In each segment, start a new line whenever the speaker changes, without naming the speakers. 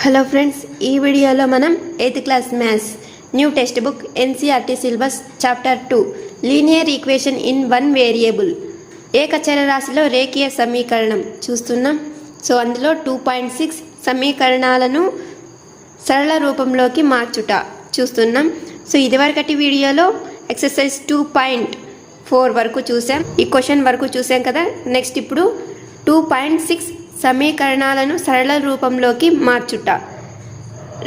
Hello friends, ఈ వీడియోలో మనం 8th class maths new textbook NCERT syllabus chapter 2 linear equation in one variable ఏకచరరాశిలో రేఖీయ సమీకరణం చూస్తున్నాం. సో అందులో 2.6 సమీకరణాలను సరళ రూపంలోకి మార్చుట చూస్తున్నాం. సో ఇదివరకటి వీడియోలో ఎక్సర్సైజ్ 2.4 వరకు చూసాం, ఈ క్వశ్చన్ వరకు చూసాం కదా. నెక్స్ట్ ఇప్పుడు 2.6 సమీకరణాలను సరళ రూపంలోకి మార్చుట,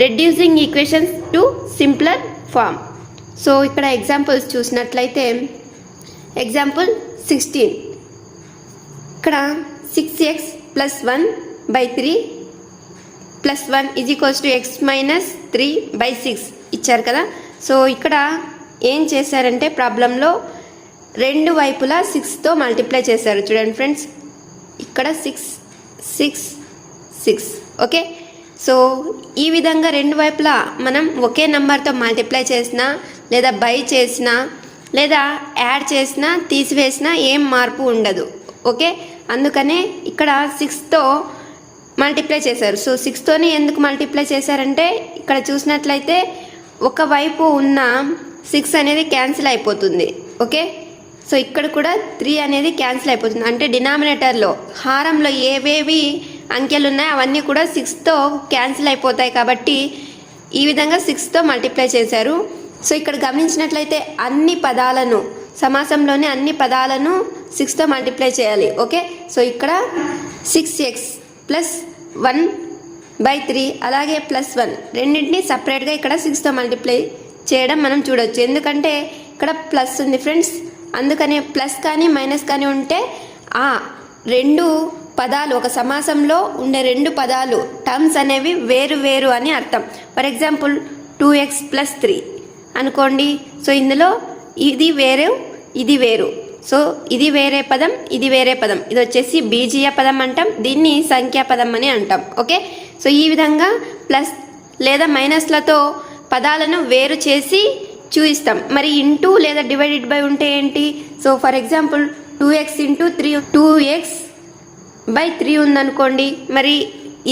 reducing equations to simpler form. So ఇక్కడ ఎగ్జాంపుల్స్ చూసినట్లయితే ఎగ్జాంపుల్ 16, ఇక్కడ 6x + 1/3 + 1 = x - 3/6 ఇచ్చారు కదా. సో ఇక్కడ ఏం చేశారంటే ప్రాబ్లంలో రెండు వైపులా 6తో మల్టిప్లై చేశారు. చూడండి ఫ్రెండ్స్, ఇక్కడ 6 6 6 ఓకే. సో ఈ విధంగా రెండు వైపులా మనం ఒకే నెంబర్తో మల్టిప్లై చేసినా లేదా బై చేసినా లేదా యాడ్ చేసినా తీసివేసినా ఏం మార్పు ఉండదు. ఓకే, అందుకనే ఇక్కడ 6తో మల్టిప్లై చేశారు. సో 6తోనే ఎందుకు మల్టిప్లై చేశారంటే ఇక్కడ చూసినట్లయితే ఒకవైపు ఉన్న 6 అనేది క్యాన్సిల్ అయిపోతుంది. ఓకే, సో ఇక్కడ కూడా 3 అనేది క్యాన్సిల్ అయిపోతుంది. అంటే డినామినేటర్లో హారంలో ఏవేవి అంకెలు ఉన్నాయో అవన్నీ కూడా 6తో క్యాన్సిల్ అయిపోతాయి. కాబట్టి ఈ విధంగా 6తో మల్టిప్లై చేశారు. సో ఇక్కడ గమనించినట్లయితే అన్ని పదాలను, సమాసంలోని అన్ని పదాలను 6తో మల్టిప్లై చేయాలి. ఓకే, సో ఇక్కడ 6x + 1/3 అలాగే +1 రెండింటినీ సపరేట్గా ఇక్కడ 6తో మల్టిప్లై చేయడం మనం చూడొచ్చు. ఎందుకంటే ఇక్కడ ప్లస్ ఉంది ఫ్రెండ్స్, అందుకని ప్లస్ కానీ మైనస్ కానీ ఉంటే ఆ రెండు పదాలు, ఒక సమాసంలో ఉండే రెండు పదాలు టర్మ్స్ అనేవి వేరు వేరు అని అర్థం. ఫర్ ఎగ్జాంపుల్ 2x + 3 అనుకోండి. సో ఇందులో ఇది వేరు ఇది వేరు, సో ఇది వేరే పదం ఇది వేరే పదం, ఇది వచ్చేసి బీజీయ పదం అంటాం, దీన్ని సంఖ్యా పదం అని అంటాం. ఓకే, సో ఈ విధంగా ప్లస్ లేదా మైనస్లతో పదాలను వేరు చేసి చూపిస్తాం. మరి ఇంటూ లేదా డివైడెడ్ బై ఉంటే ఏంటి? So for example 2x × 3 2x/3 ఉందనుకోండి. మరి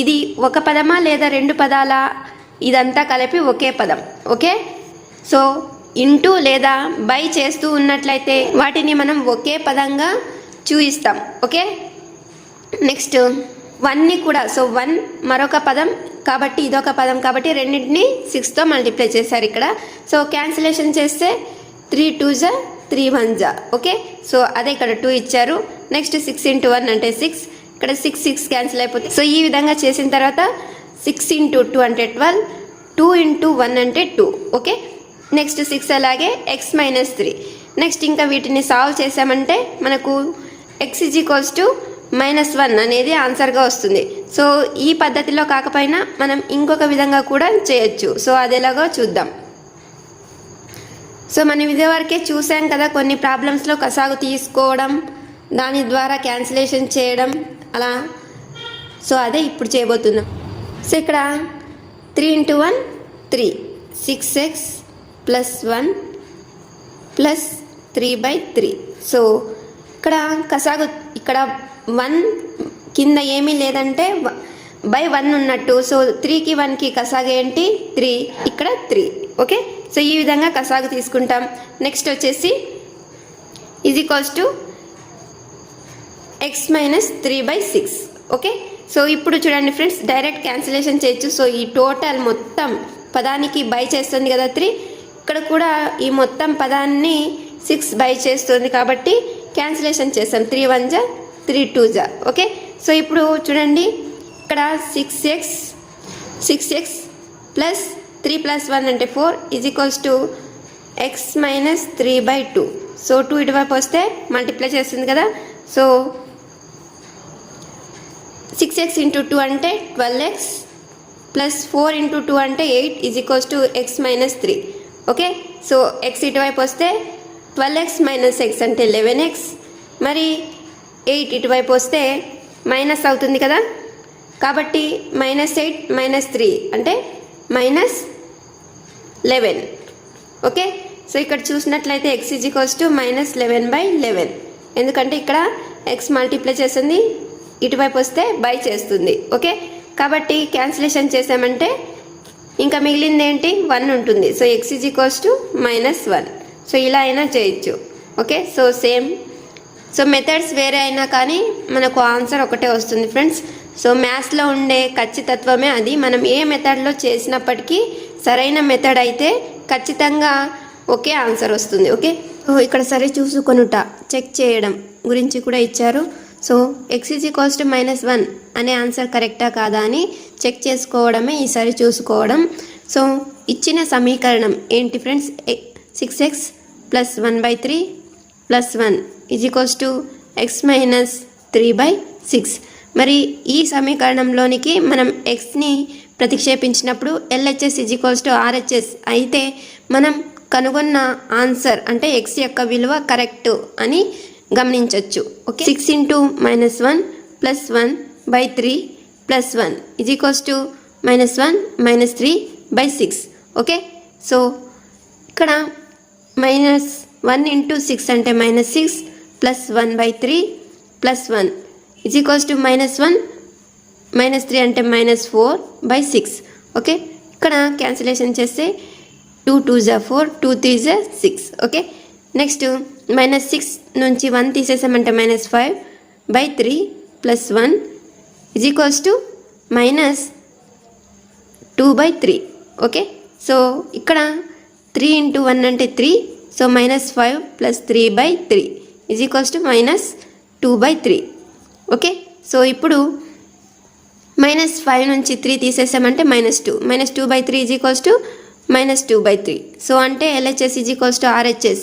ఇది ఒక పదమా లేదా రెండు పదాలా? ఇదంతా కలిపి ఒకే పదం. ఓకే, సో ఇంటూ లేదా బై చేస్తూ ఉన్నట్లయితే వాటిని మనం ఒకే పదంగా చూపిస్తాం. ఓకే, నెక్స్ట్ 1ని కూడా, సో 1 మరొక పదం కాబట్టి ఇదొక పదం కాబట్టి రెండింటిని 6తో మల్టిప్లై చేశారు ఇక్కడ. సో క్యాన్సిలేషన్ చేస్తే 3 2s 3 1s. ఓకే, సో అదే ఇక్కడ 2 ఇచ్చారు. నెక్స్ట్ 6 × 1 అంటే 6, ఇక్కడ 6 6 క్యాన్సిల్ అయిపోతుంది. సో ఈ విధంగా చేసిన తర్వాత 6 × 2 అంటే 12, 2 × 1 అంటే 2. ఓకే, నెక్స్ట్ 6 అలాగే x - 3. నెక్స్ట్ ఇంకా వీటిని సాల్వ్ చేసామంటే మనకు x -1 అనేది ఆన్సర్గా వస్తుంది. సో ఈ పద్ధతిలో కాకపోయినా మనం ఇంకొక విధంగా కూడా చేయొచ్చు. సో అది ఎలాగో చూద్దాం. సో మనం ఇదివరకే చూసాం కదా, కొన్ని ప్రాబ్లమ్స్లో కసాగు తీసుకోవడం, దాని ద్వారా క్యాన్సిలేషన్ చేయడం అలా. సో అదే ఇప్పుడు చేయబోతున్నాం. సో ఇక్కడ 3 × 1 3, 6x + 1 + 3/3. సో ఇక్కడ కసాగు, ఇక్కడ 1 కింద ఏమీ లేదంటే బై 1 ఉన్నట్టు. సో 3కి 1కి కసాగు ఏంటి? 3, ఇక్కడ 3. ఓకే, సో ఈ విధంగా కసాగు తీసుకుంటాం. నెక్స్ట్ వచ్చేసి = x - 3/6. ఓకే, సో ఇప్పుడు చూడండి ఫ్రెండ్స్, డైరెక్ట్ క్యాన్సిలేషన్ చేయొచ్చు. సో ఈ టోటల్ మొత్తం పదానికి బై చేస్తుంది కదా 3, ఇక్కడ కూడా ఈ మొత్తం పదాన్ని 6 బై చేస్తుంది కాబట్టి క్యాన్సిలేషన్ చేస్తాం. 3 1s 3 2s. ఓకే, సో ఇప్పుడు చూడండి ఇక్కడ 6x + 3 + 1 అంటే 4 = x - 3/2. సో 2 ఇటువైపు వస్తే మల్టిప్లై చేస్తుంది కదా. సో 6x × 2 అంటే 12x + 4 × 2 అంటే 8 = x - 3. ఓకే, సో x ఇటువైపు వస్తే 12x - x అంటే 11x, మరి 8 ఇటువైపు వస్తే మైనస్ అవుతుంది కదా. కాబట్టి -8 - 3 అంటే -11. ఓకే, సో ఇక్కడ చూసినట్లయితే x -11/11, ఎందుకంటే ఇక్కడ x మల్టిప్లై చేస్తుంది, ఇటువైపు వస్తే బై చేస్తుంది. ఓకే, కాబట్టి క్యాన్సిలేషన్ చేసామంటే ఇంకా మిగిలింది ఏంటి 1 ఉంటుంది. So x is equals to -1. So ఇలా అయినా చేయొచ్చు. Okay, so same. So methods వేరే అయినా కానీ మనకు ఆన్సర్ ఒకటే వస్తుంది ఫ్రెండ్స్. సో మ్యాథ్స్లో ఉండే ఖచ్చితత్వమే అది. మనం ఏ మెథడ్లో చేసినప్పటికీ సరైన మెథడ్ అయితే ఖచ్చితంగా ఒకే ఆన్సర్ వస్తుంది. ఓకే, సో ఇక్కడ సరే చూసుకొనుట చెక్ చేయడం గురించి కూడా ఇచ్చారు. So x is equals to -1 అనే ఆన్సర్ కరెక్టా కాదా అని చెక్ చేసుకోవడమే ఈసారి చూసుకోవడం. సో ఇచ్చిన సమీకరణం ఏంటి friends? 6x + 1/3 + 1 is equals to x - 3/6. మరి ఈ సమీకరణంలోనికి మనం xని ప్రతిక్షేపించినప్పుడు LHS is equals to RHS అయితే మనం కనుగొన్న ఆన్సర్ అంటే x యొక్క విలువ కరెక్ట్ అని గమనించవచ్చు. Okay, 6 × -1 + 1/3 + 1 is equals to -1 - 3/6. Okay, so ఇక్కడ -1 × 6 అంటే -6 + 1/3 + 1 ఈజ్ ఈక్వల్స్ టు -1 - 3 అంటే -4/6. ఓకే, ఇక్కడ క్యాన్సిలేషన్ చేస్తే 2 × 2 = 4, 2 × 3 = 6. ఓకే, నెక్స్ట్ -6 నుంచి 1 తీసేసామంటే -5/3 + 1 is equals to -2/3. Okay, so ఇక్కడ 3 × 1 అంటే 3. So -5 + 3/3 is equals to -2/3. Okay, so ఇప్పుడు -5 నుంచి 3 తీసేసామంటే -2. -2/3 ఈజ్ ఈక్వల్స్ టు -2/3. సో అంటే LHS is equals to RHS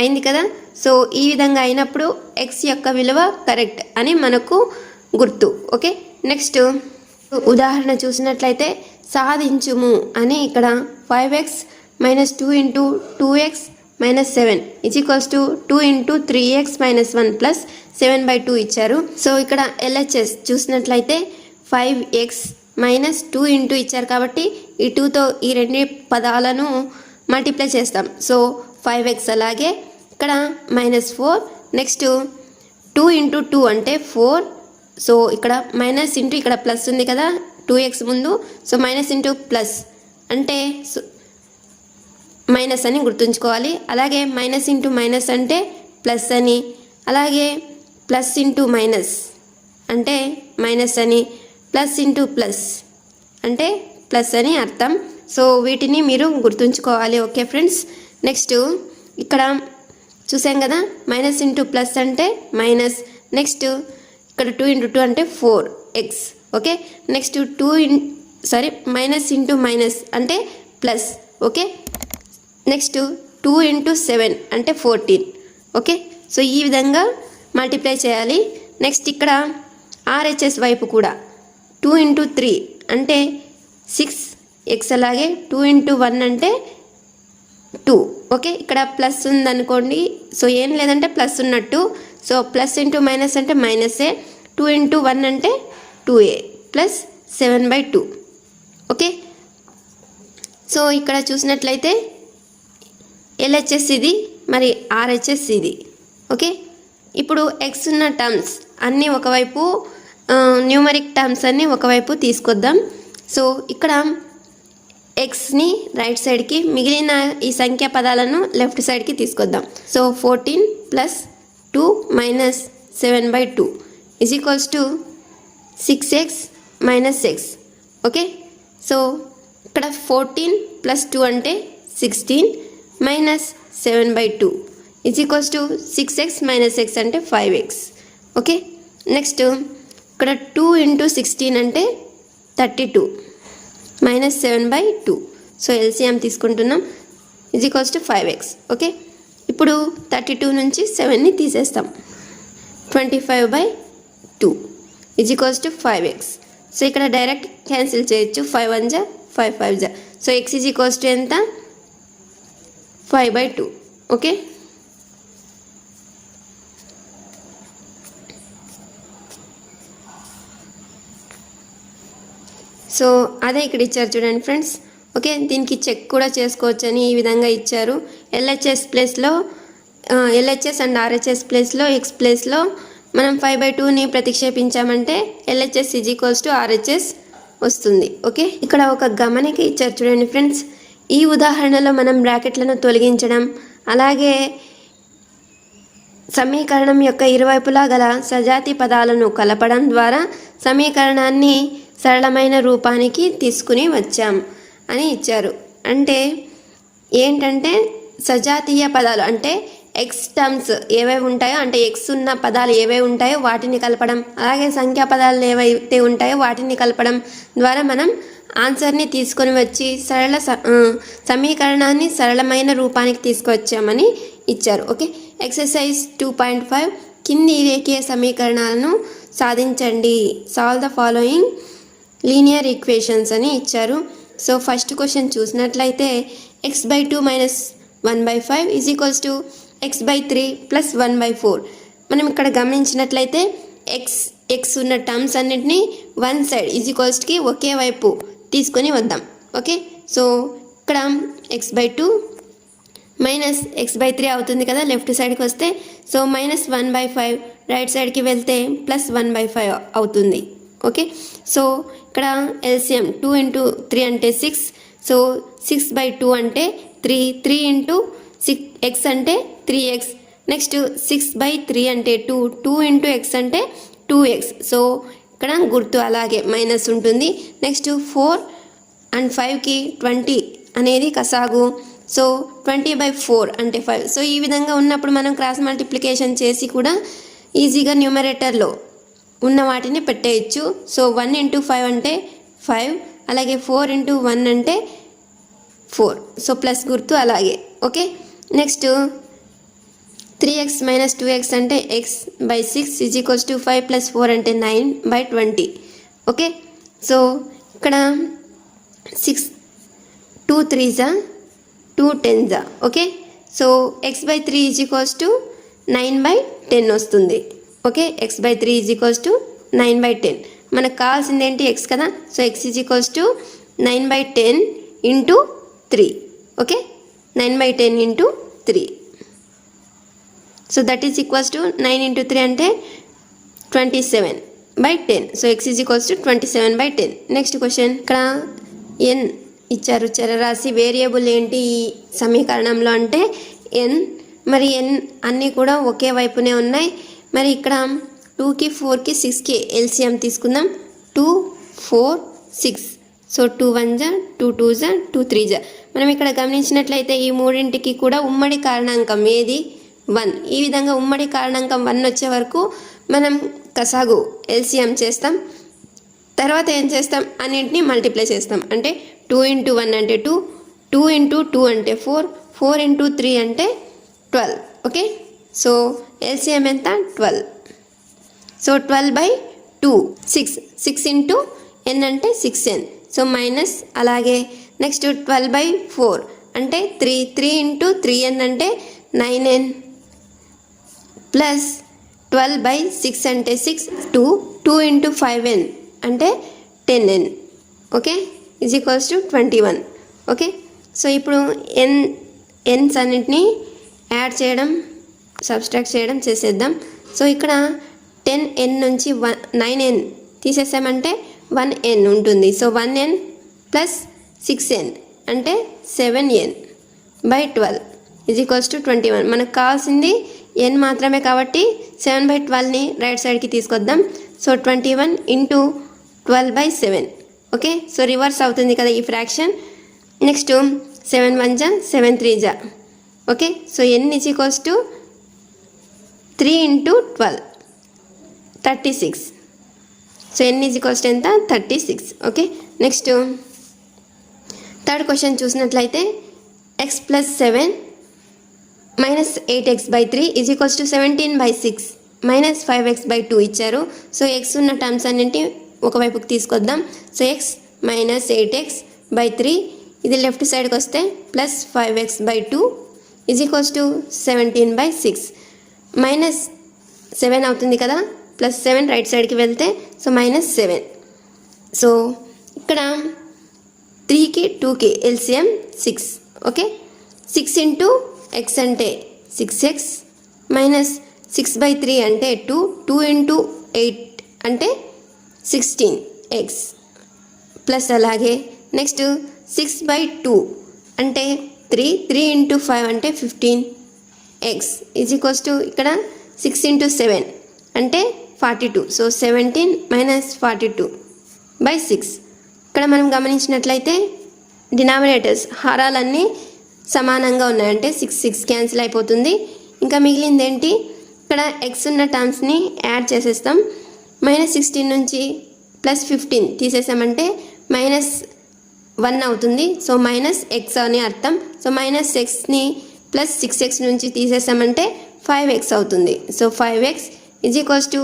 అయింది కదా. సో ఈ విధంగా అయినప్పుడు x యొక్క విలువ కరెక్ట్ అని మనకు గుర్తు. ఓకే, నెక్స్ట్ ఉదాహరణ చూసినట్లయితే సాధించుము అని ఇక్కడ 5x - 2 × 2x - 7 is equals to 2 × 3x - 1 + 7/2 ఇచ్చారు. సో ఇక్కడ LHS చూసినట్లయితే 5x - 2 × ఇచ్చారు కాబట్టి ఈ 2తో ఈ రెండు పదాలను మల్టిప్లై చేస్తాం. సో 5x అలాగే ఇక్కడ -4. నెక్స్ట్ 2 × 2 అంటే 4. సో ఇక్కడ మైనస్ ఇంటూ ఇక్కడ ప్లస్ ఉంది కదా 2x ముందు. సో మైనస్ ఇంటూ ప్లస్ అంటే మైనస్ అని గుర్తుంచుకోవాలి. అలాగే మైనస్ ఇంటూ మైనస్ అంటే ప్లస్ అని, అలాగే ప్లస్ ఇంటూ మైనస్ అంటే మైనస్ అని, ప్లస్ ఇంటూ ప్లస్ అంటే ప్లస్ అని అర్థం. సో వీటిని మీరు గుర్తుంచుకోవాలి. ఓకే ఫ్రెండ్స్, నెక్స్ట్ ఇక్కడ చూసాం కదా మైనస్ ఇంటూ ప్లస్ అంటే మైనస్. నెక్స్ట్ ఇక్కడ 2 × 2 అంటే 4x. Okay, next minus into minus అంటే ప్లస్. ఓకే, నెక్స్ట్ 2 × 7 అంటే 14. ఓకే, సో ఈ విధంగా మల్టిప్లై చేయాలి. నెక్స్ట్ ఇక్కడ RHS వైపు కూడా 2 × 3 అంటే 6x, అలాగే 2 × 1 అంటే 2. ఓకే, ఇక్కడ ప్లస్ ఉందనుకోండి. సో ఏం లేదంటే ప్లస్ ఉన్నట్టు. సో ప్లస్ ఇంటూ మైనస్ అంటే మైనసే. 2 × 1 అంటే 2a ప్లస్ 7/2. ఓకే, సో ఇక్కడ చూసినట్లయితే LHS ఇది, మరి RHS ఇది. ఓకే, ఇప్పుడు x ఉన్న టర్మ్స్ అన్నీ ఒకవైపు, న్యూమరిక్ టర్మ్స్ అన్నీ ఒకవైపు తీసుకొద్దాం. సో ఇక్కడ ఎక్స్ని రైట్ సైడ్కి, మిగిలిన ఈ సంఖ్యా పదాలను లెఫ్ట్ సైడ్కి తీసుకొద్దాం. So 14 + 2 - 7/2 is equals to 6x - x. Okay, so ఇక్కడ 14 + 2 అంటే 16 - 7/2 is equals to 6x - x అంటే 5x. ఓకే, నెక్స్ట్ ఇక్కడ 2 × 16 అంటే 32 - 7/2. సో LCM తీసుకుంటున్నాం is equals to 5x. Okay, ఇప్పుడు 32 నుంచి 7ని తీసేస్తాం. 25/2 is equals to 5x. So ఇక్కడ డైరెక్ట్ క్యాన్సిల్ చేయొచ్చు. 5 1 = 5 5 = so x is equals to ఎంత? 5/2. ఓకే, సో అదే ఇక్కడ ఇచ్చారు చూడండి ఫ్రెండ్స్. ఓకే, దీనికి చెక్ కూడా చేసుకోవచ్చని ఈ విధంగా ఇచ్చారు. LHS ప్లేస్లో LHS అండ్ RHS ప్లేస్లో x ప్లేస్లో మనం 5/2ని ప్రతిక్షేపించామంటే LHS is equals to RHS వస్తుంది. ఓకే, ఇక్కడ ఒక గమనిక ఇచ్చారు చూడండి ఫ్రెండ్స్. ఈ ఉదాహరణలో మనం బ్రాకెట్లను తొలగించడం, అలాగే సమీకరణం యొక్క ఇరువైపులా గల సజాతి పదాలను కలపడం ద్వారా సమీకరణాన్ని సరళమైన రూపానికి తీసుకుని వచ్చాం అని ఇచ్చారు. అంటే ఏంటంటే సజాతీయ పదాలు అంటే ఎక్స్ టర్మ్స్ ఏవేవి ఉంటాయో, అంటే ఎక్స్ ఉన్న పదాలు ఏవేవి ఉంటాయో వాటిని కలపడం, అలాగే సంఖ్యా పదాలు ఏవైతే ఉంటాయో వాటిని కలపడం ద్వారా మనం ఆన్సర్ని తీసుకొని వచ్చి సమీకరణాన్ని సరళమైన రూపానికి తీసుకువచ్చామని ఇచ్చారు. ఓకే, ఎక్సర్సైజ్ 2.5 కింది రేఖీయ సమీకరణాలను సాధించండి. Solve the following linear equations అని ఇచ్చారు. సో ఫస్ట్ క్వశ్చన్ చూసినట్లయితే x/2 - 1/5 = x/3 + 1/4. మనం ఇక్కడ గమనించినట్లయితే ఎక్స్ ఉన్న టర్మ్స్ అన్నింటినీ వన్ సైడ్ ఈక్వల్స్కి ఒకే వైపు తీసుకొని వద్దాం. ఓకే, సో ఇక్కడ x/2 - x/3 అవుతుంది కదా లెఫ్ట్ సైడ్కి వస్తే. సో -1/5 రైట్ సైడ్కి వెళ్తే +1/5 అవుతుంది. ఓకే, సో ఇక్కడ ఎల్సిఎం 2 × 3 అంటే 6. సో 6/2 అంటే 3, 3 × 6x అంటే 3x. నెక్స్ట్ 6/3 అంటే 2, 2 × x అంటే 2x. సో ఇక్కడ గుర్తు అలాగే మైనస్ ఉంటుంది. నెక్స్ట్ 4 and 5కి 20 అనేది కసాగు. సో 20/4 అంటే 5. సో ఈ విధంగా ఉన్నప్పుడు మనం క్రాస్ మల్టిప్లికేషన్ చేసి కూడా ఈజీగా న్యూమరేటర్లో ఉన్న వాటిని పెట్టేయచ్చు. సో 1 × 5 అంటే 5, అలాగే 4 × 1 అంటే 4. సో ప్లస్ గుర్తు అలాగే. ఓకే, నెక్స్ట్ 3x - 2x అంటే x/6 = 5 + 4 అంటే 9/20. ఓకే, సో ఇక్కడ 6 2 3s 2 10s. Okay, so x/3 = 9/10 వస్తుంది. Okay, x/3 = 9/10. మనకు కావాల్సింది ఏంటి x కదా. So x = 9/10 × 3. Okay, 9/10 × 3. So that is equals to 9 × 3 అంటే 27/10. So x = 27/10. నెక్స్ట్ క్వశ్చన్, ఇక్కడ n ఇచ్చారు చరరాశి. వేరియబుల్ ఏంటి ఈ సమీకరణంలో అంటే n. మరి n అన్నీ కూడా ఒకే వైపునే ఉన్నాయి. మరి ఇక్కడ 2కి 4కి 6కి ఎల్సిఎం తీసుకుందాం. 2 4 6. So 2 1s 2 2s 2 3s. మనం ఇక్కడ గమనించినట్లయితే ఈ మూడింటికి కూడా ఉమ్మడి కారణాంకం ఏది 1. ఈ విధంగా ఉమ్మడి కారణాంకం 1 వచ్చే వరకు మనం కసాగు ఎల్సిఎం చేస్తాం. తర్వాత ఏం చేస్తాం, అన్నింటినీ మల్టిప్లై చేస్తాం. అంటే 2 × 1 అంటే 2, 2 × 2 అంటే 4, 4 × 3 అంటే 12. ఓకే, సో ఎల్సిఎం ఎంత 12. సో 12/2 6 × n అంటే 6n. సో మైనస్ అలాగే నెక్స్ట్ 12/4 అంటే 3, 3 × 3n అంటే 9n ప్లస్ 12/6 అంటే 6, 2 × 5n అంటే 10n. ఓకే, = 21. ఓకే, సో ఇప్పుడు ఎన్స్ అన్నింటినీ యాడ్ చేయడం సబ్స్ట్రాక్ట్ చేయడం చేసేద్దాం. సో ఇక్కడ 10n నుంచి 9n తీసేసామంటే 1n ఉంటుంది. సో 1n + 6n అంటే 7n/12 = 21. మనకు కావాల్సింది n మాత్రమే కాబట్టి 7/12ని రైట్ సైడ్కి తీసుకొద్దాం. సో 21 × 12/7. ఓకే, సో రివర్స్ అవుతుంది కదా ఈ fraction. Next 7 1s 7 3s. Okay, so n = 3 × 12 36. So n = ఎంత 36. ఓకే, నెక్స్ట్ థర్డ్ క్వశ్చన్ చూసినట్లయితే x + 7 - 8x/3 = 17/6 - 5x/2 ఇచ్చారు. సో x ఉన్న టర్మ్స్ అన్నింటి ఒకవైపుకి తీసుకొద్దాం. సో x - 8x/3 ఇది లెఫ్ట్ సైడ్కి వస్తే +5x/2 = 17/6 -7 అవుతుంది కదా. +7 రైట్ సైడ్కి వెళ్తే సో -7. సో ఇక్కడ 3కి 2కి ఎల్సిఎం 6. ఓకే, 6 × x అంటే 6x -6/3 అంటే 2, 2 × 8 అంటే 16x. ప్లస్ అలాగే నెక్స్ట్ 6/2 అంటే 3 ఇంటూ 5 అంటే 15x ఈజ్ ఈక్వల్స్ టు ఇక్కడ 6 ఇంటూ 7 అంటే 42. So 17 minus 42/6. ఇక్కడ మనం గమనించినట్లయితే డినామినేటర్స్ హారాలన్నీ సమానంగా ఉన్నాయి, అంటే 6 క్యాన్సిల్ అయిపోతుంది. ఇంకా మిగిలింది ఏంటి, ఇక్కడ ఎక్స్ ఉన్న టర్మ్స్ని యాడ్ చేసేస్తాం. -16 నుంచి +15 తీసేసామంటే -1 అవుతుంది. సో -x అని అర్థం. సో -xని +6x నుంచి తీసేసామంటే 5x అవుతుంది. So 5x is equals to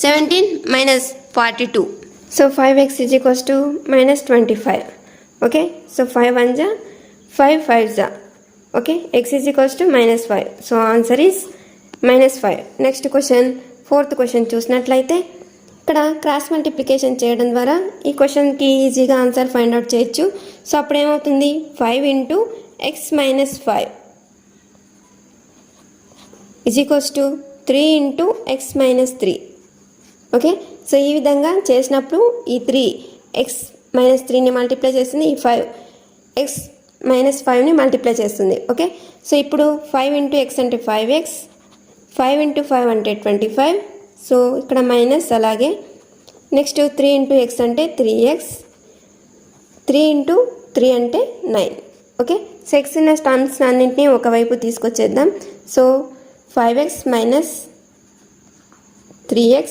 17 minus 42. So 5x is equals to -25. Okay, so 5 1 జా 5 5 జా. Okay, x is equals to -5. So answer is -5. Next question, 4th question చూసినట్లయితే ఇక్కడ క్రాస్ మల్టిప్లికేషన్ చేయడం ద్వారా ఈ క్వశ్చన్కి ఈజీగా ఆన్సర్ ఫైండ్ అవుట్ చేయొచ్చు. సో అప్పుడు ఏమవుతుంది, 5 into x minus 5 is equals to 3 into x minus 3. Okay, so ఈ విధంగా చేసినప్పుడు ఈ 3x మైనస్ 3ని మల్టిప్లై చేస్తుంది, ఈ 5x మైనస్ 5ని మల్టిప్లై చేస్తుంది. ఓకే, సో ఇప్పుడు 5 ఇంటూ x అంటే 5x, 5 ఇంటూ 5 అంటే 25. సో ఇక్కడ మైనస్ అలాగే నెక్స్ట్ 3 ఇంటూ x అంటే 3x, 3 ఇంటూ 3 అంటే 9. ఓకే, సో x ఉన్న టర్మ్స్ అన్నింటినీ ఒకవైపు తీసుకొచ్చేద్దాం. So 5x minus 3x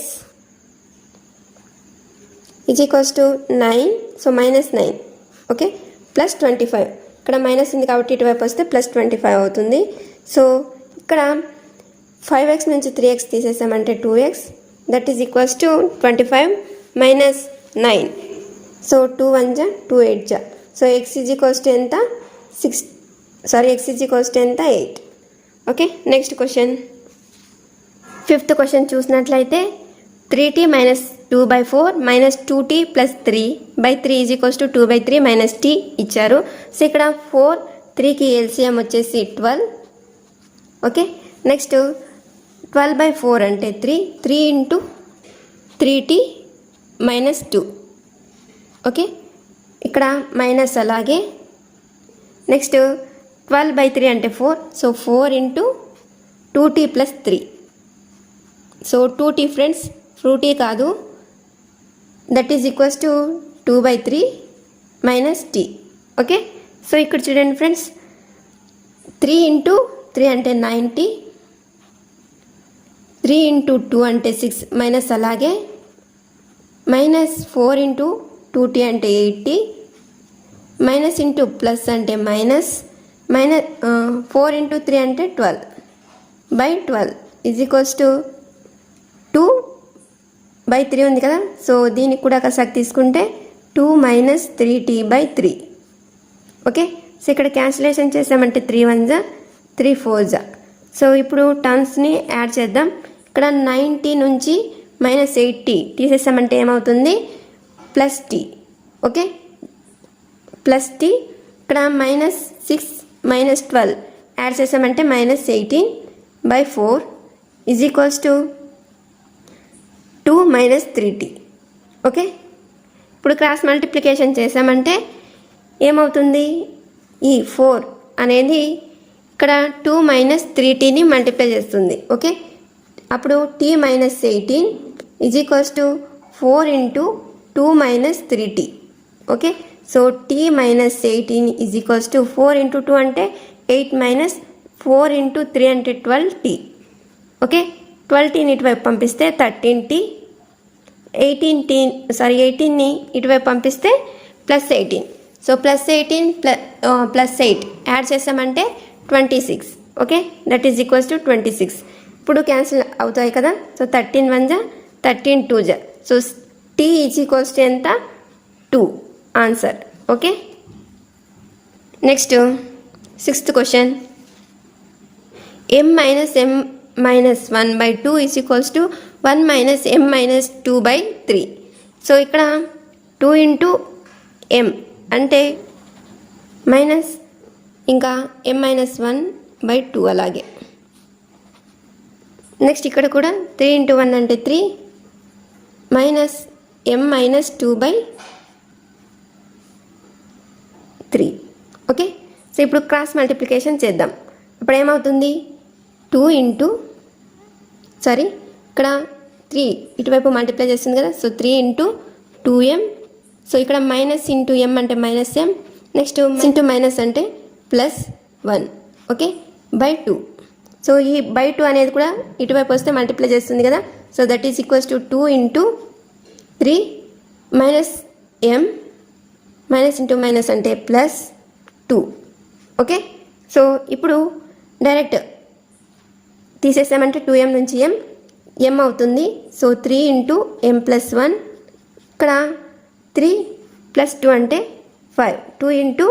is equals to 9. So -9. Okay, plus 25. ఇక్కడ మైనస్ ఉంది కాబట్టి ఇటువైపు వస్తే +25 అవుతుంది. సో ఇక్కడ 5x నుంచి 3x తీసేసామంటే 2x, that is equals to 25 minus 9. So 2 1 జా 2 8 జా. So x is equals to ఎంత, x ఈజ్ ఈక్వల్స్ టు ఎంత, 8. Okay, next question, 5th question చూసినట్లయితే 3t minus 2/4 minus 2t plus 3/3 is equals to 2/3 minus t ఇచ్చారు. So ఇక్కడ 4 3కి LCM వచ్చేసి 12. Okay, next 12/4 అంటే 3 ఇంటూ 3t మైనస్ 2. ఓకే, ఇక్కడ minus అలాగే నెక్స్ట్ 12/3 అంటే 4. So 4 into 2t plus 3. So 2t friends, Frooti కాదు, that is equals to 2/3 minus t. Okay, so ఇక్కడ చూడండి ఫ్రెండ్స్, 3 ఇంటూ 3 అంటే 90, 3 ఇంటూ 2 అంటే 6 మైనస్ అలాగే -4 ఇంటూ 2t అంటే 80, మైనస్ ఇంటూ ప్లస్ అంటే -4 ఇంటూ 3 అంటే 12/12 ఈజ్ ఈక్వల్స్ టు 2/3 ఉంది కదా. సో దీనికి కూడా కసాక్ తీసుకుంటే 2 మైనస్ 3t/3. ఓకే, సో ఇక్కడ క్యాన్సిలేషన్ చేసామంటే 3 1 జా 3 4 జా. సో ఇప్పుడు టర్మ్స్ని యాడ్ చేద్దాం. ఇక్కడ 90 నుంచి -8t తీసేసామంటే ఏమవుతుంది, +t. Okay, +t. ఇక్కడ -6 మైనస్ 12 యాడ్ చేసామంటే -18/4 is equals to 2 minus 3t. Okay, ఇప్పుడు క్రాస్ మల్టిప్లికేషన్ చేసామంటే ఏమవుతుంది, ఈ 4 అనేది ఇక్కడ 2 మైనస్ 3tని మల్టిప్లై చేస్తుంది. ఓకే, అప్పుడు t minus 18 is equals to 4 into 2 minus 3t. Okay, so t minus 18 is equals to 4 into 2 అంటే 8 మైనస్ 4 ఇంటూ 3 అంటే 12t. ఓకే, 12tని ఇటువైపు పంపిస్తే 13t, 18ని ఇటువైపు పంపిస్తే +18. సో +18 ప్లస్ 8 యాడ్ చేసామంటే 26. Okay, that is equals to 26. ఇప్పుడు క్యాన్సిల్ అవుతాయి కదా. సో 13 1 జా 13 2 జా. So t is equals to ఎంత, 2 answer. Okay, next 6th question, m minus m minus 1/2 is equals to 1 minus m minus 2/3. So ఇక్కడ 2 into m అంటే minus ఇంకా m minus 1/2 అలాగే. నెక్స్ట్ ఇక్కడ కూడా 3 ఇంటూ 1 అంటే 3 minus m minus 2/3. 3. Okay, so ఇప్పుడు cross multiplication చేద్దాం. ఇప్పుడు ఏమవుతుంది, 2 ఇంటూ ఇక్కడ 3 ఇటువైపు మల్టిప్లై చేస్తుంది కదా, సో 3 ఇంటూ 2m. సో ఇక్కడ మైనస్ ఇంటూ m అంటే minus m, next into minus అంటే +1. Okay, by 2. సో ఈ బై 2 అనేది కూడా ఇటువైపు వస్తే మల్టిప్లై చేస్తుంది కదా, so that is equals to 2 into 3 minus m, minus into minus అంటే +2. ఓకే, సో ఇప్పుడు డైరెక్ట్ తీసేసామంటే 2m నుంచి m అవుతుంది. సో 3 ఇంటూ m+1, ఇక్కడ 3 + 2 అంటే 5, 2 into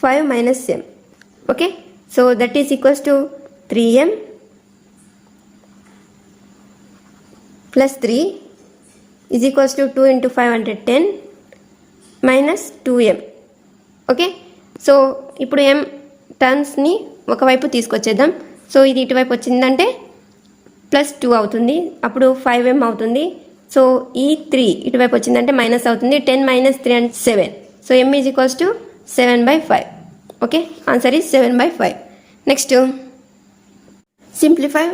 5 minus m. Okay, so that is equals to 3m + 3 is equals to 2 into 5 అంటే 10 minus 2m. Okay, so ఇప్పుడు m టర్మ్స్ని ఒకవైపు తీసుకొచ్చేద్దాం. సో ఇది ఇటువైపు వచ్చిందంటే +2 అవుతుంది, అప్పుడు 5m అవుతుంది. సో ఈ 3 ఇటువైపు వచ్చిందంటే మైనస్ అవుతుంది, 10 మైనస్ 3 అంటే 7. So m is equals to 7/5. Okay, answer is 7/5. Next simplify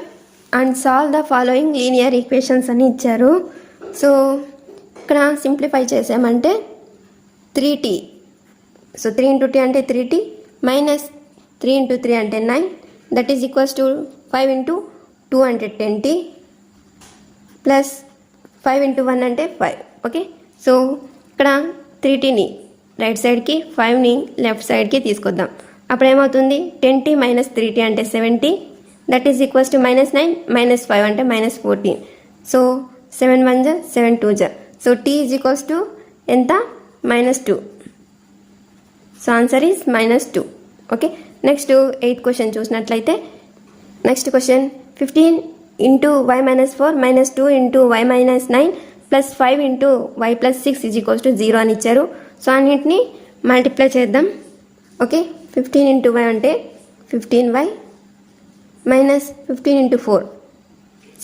and solve the following linear equations అని ఇచ్చారు. సో ఇక్కడ సింప్లిఫై చేసామంటే 3t, సో 3 ఇంటూ t అంటే 3t మైనస్ 3 ఇంటూ 3 అంటే 9, that is equals to 5 into 2 అంటే 10t plus 5 into 1 అంటే 5. Okay, so ఇక్కడ 3tని right సైడ్కి 5ని లెఫ్ట్ సైడ్కి తీసుకొద్దాం. అప్పుడు ఏమవుతుంది, 10t మైనస్ 3t అంటే 70, that is equals to -9 minus 5 అంటే -14. సో 7 1 జా 7 2 జా, so t is equals to ఎంత, -2. So answer is -2. Okay, next 8th question చూసినట్లయితే, next question 15 into y - 4 -2 into y - 9 plus 5 into y + 6 is equals to 0 అని ఇచ్చారు. So అన్నింటినీ multiply చేద్దాం. Okay, 15 into y అంటే 15y minus 15 into 4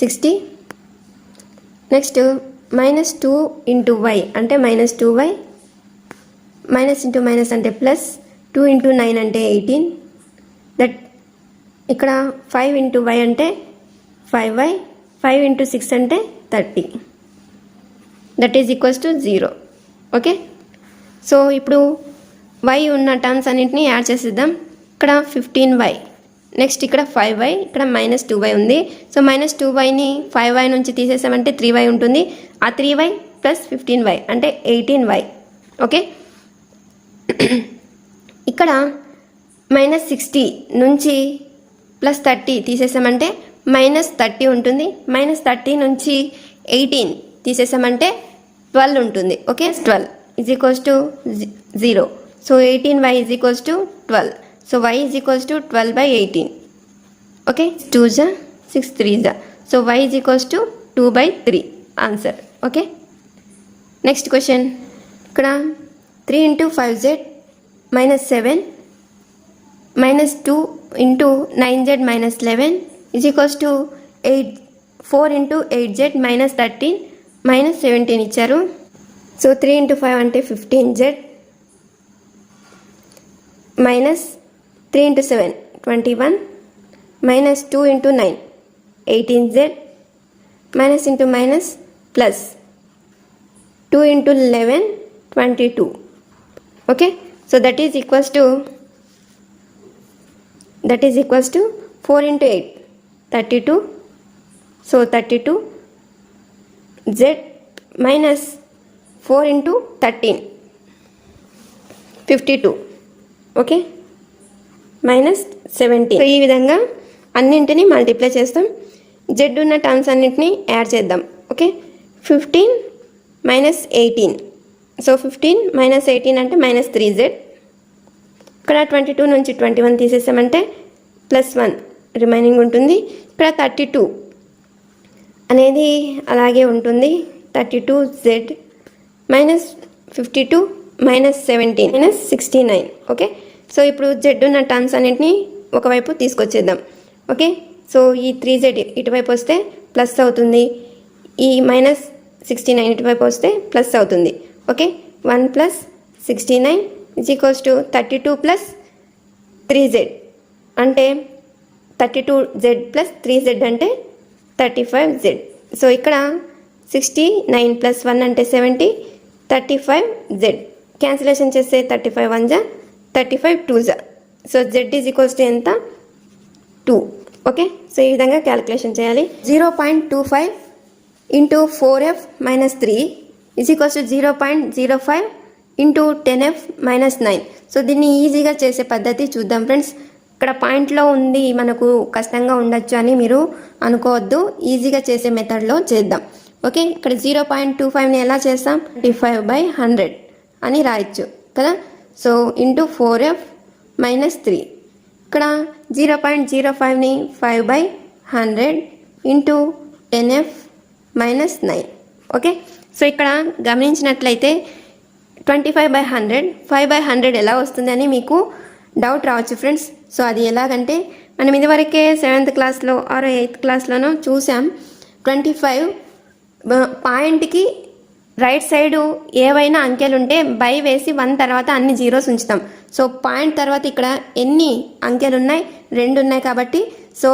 60, next -2 into y అంటే -2y, minus into minus అంటే plus 2 into 9 అంటే 18, that ఇక్కడ 5 ఇంటూ y అంటే 5y, 5 ఇంటూ 6 అంటే 30, that is equals to 0. Okay, so ఇప్పుడు y ఉన్న టర్మ్స్ అన్నింటినీ యాడ్ చేసేద్దాం. ఇక్కడ 15y, నెక్స్ట్ ఇక్కడ 5y, ఇక్కడ -2y ఉంది. సో -2yని 5y నుంచి తీసేసామంటే 3y ఉంటుంది, ఆ 3y ప్లస్ 15y అంటే 18y. ఓకే, ఇక్కడ -60 నుంచి +30 తీసేసామంటే -30 ఉంటుంది, -30 నుంచి 18 తీసేసామంటే 12 ఉంటుంది. Okay, 12 is equals to 0. So 18y is equals to 12. So y is equals to 12/18. Okay, 2 జా 6 3 జా, so y is equals to 2/3 answer. Okay, next question, ఇక్కడ 3 into 5z -7 -2 into 9z -11 is equals to 4 into 8z -13 -17 ఇచ్చారు. So 3 into 5 అంటే 15z minus 3 into 7 21 minus 2 into 9 18z minus into minus plus 2 into 11 22. Okay, so that is equals to 4 into 8 32, so 32z minus 4 into 13 52. Okay, -17. So ఈ విధంగా అన్నింటినీ multiply చేస్తాం. z ఉన్న terms అన్నింటినీ add చేద్దాం. Okay, 15 -18, so 15 -18 అంటే -3z. ఇక్కడ 22 నుంచి 21 తీసేసామంటే +1 రిమైనింగ్ ఉంటుంది. ఇక్కడ 32 అనేది అలాగే ఉంటుంది, 32z -52 -17 -69. ఓకే, సో ఇప్పుడు z ఉన్న టర్మ్స్ అన్నింటినీ ఒకవైపు తీసుకొచ్చేద్దాం. ఓకే, సో ఈ 3z ఇటువైపు వస్తే ప్లస్ అవుతుంది, ఈ -69 ఇటువైపు వస్తే ప్లస్ అవుతుంది. Okay, 1 + 69 is equals to 32 plus 3z అంటే 32z ప్లస్ 3z అంటే 35z. సో ఇక్కడ 69 ప్లస్ 1 అంటే 70, 35z. క్యాన్సిలేషన్ చేస్తే 35 1 జా 35 2 జా. So z is equals to ఎంత 2. ఓకే, సో ఈ విధంగా క్యాలిక్యులేషన్ చేయాలి. 0.25 into 4f minus 3 is equals to 0.05 into 10f minus 9. So దీన్ని ఈజీగా చేసే పద్ధతి చూద్దాం ఫ్రెండ్స్. ఇక్కడ పాయింట్లో ఉంది మనకు కష్టంగా ఉండొచ్చు అని మీరు అనుకోవద్దు, ఈజీగా చేసే మెథడ్లో చేద్దాం. ఓకే, ఇక్కడ 0.25ని ఎలా చేస్తాం 35/100 అని రాయొచ్చు కదా. So into 4f minus 3. ఇక్కడ 0.05ని 5/100 into 10f minus 9. Okay, so ఇక్కడ గమనించినట్లయితే 25/100 5/100 ఎలా వస్తుంది అని మీకు డౌట్ రావచ్చు ఫ్రెండ్స్. సో అది ఎలాగంటే మనం ఇదివరకే 7th క్లాస్లో ఆర్ 8th క్లాస్లోనో చూసాం. 25 పాయింట్కి రైట్ సైడు ఏవైనా అంకెలు ఉంటే బై వేసి 1 తర్వాత అన్ని జీరోస్ ఉంచుతాం. సో పాయింట్ తర్వాత ఇక్కడ ఎన్ని అంకెలు ఉన్నాయి 2 ఉన్నాయి కాబట్టి సో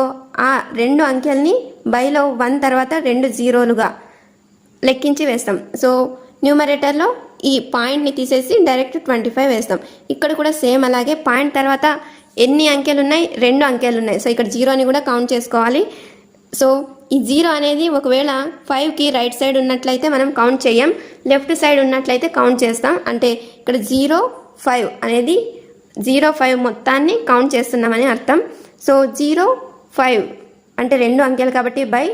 ఆ 2 అంకెల్ని బైలో 1 తర్వాత 2 జీరోలుగా లెక్కించి వేస్తాం. సో న్యూమరేటర్లో ఈ పాయింట్ని తీసేసి డైరెక్ట్ 25 వేస్తాం. ఇక్కడ కూడా సేమ్ అలాగే పాయింట్ తర్వాత ఎన్ని అంకెలు ఉన్నాయి 2 అంకెలు ఉన్నాయి. సో ఇక్కడ జీరోని కూడా కౌంట్ చేసుకోవాలి. సో ఈ 0 అనేది ఒకవేళ 5కి రైట్ సైడ్ ఉన్నట్లయితే మనం కౌంట్ చేయం, లెఫ్ట్ సైడ్ ఉన్నట్లయితే కౌంట్ చేస్తాం. అంటే ఇక్కడ 0 5 అనేది 0 5 మొత్తాన్ని కౌంట్ చేస్తున్నామని అర్థం. సో 0 5 అంటే 2 అంకెలు కాబట్టి బై